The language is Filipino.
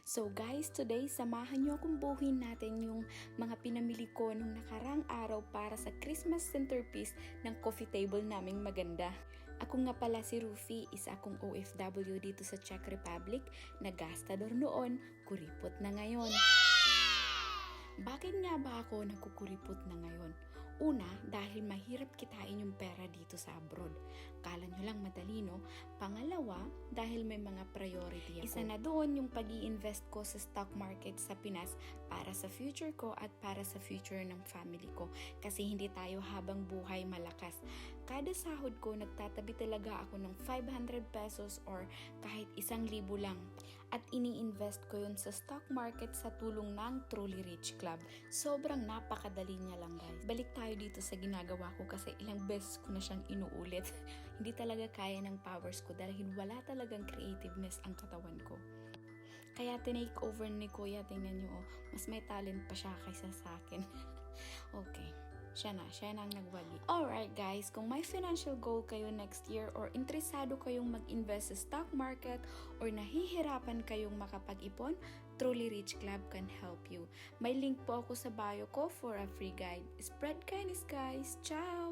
So guys, today samahan nyo akong buuin natin yung mga pinamili ko nung nakarang araw para sa Christmas centerpiece ng coffee table naming maganda. Ako nga pala si Rufi, isa akong OFW dito sa Czech Republic, nag-gastador noon, kuripot na ngayon. Bakit nga ba ako nagkukuripot na ngayon? Una, dahil mahirap kitain yung pera dito sa abroad. Kala nyo lang madali, no? Pangalawa, dahil may mga priority ako. Isa na doon yung pag-i-invest ko sa stock market sa Pinas para sa future ko at para sa future ng family ko. Kasi hindi tayo habang buhay malakas. Kada sahod ko, nagtatabi talaga ako ng 500 pesos or kahit 1,000 lang. At ini-invest ko yun sa stock market sa tulong ng Truly Rich Club. Sobrang napakadali niya lang, guys. Balik tayo dito sa ginagawa ko kasi ilang beses ko na siyang inuulit. Hindi talaga kaya ng powers ko dahil wala talagang creativeness ang katawan ko. Kaya tinake over ni Kuya, tingnan nyo, mas may talent pa siya kaysa sa akin. Okay. Siya na ang nagwagi. Alright guys, kung may financial goal kayo next year or interesado kayong mag-invest sa stock market or nahihirapan kayong makapag-ipon, Truly Rich Club can help you. May link po ako sa bio ko for a free guide. Spread kindness guys! Ciao!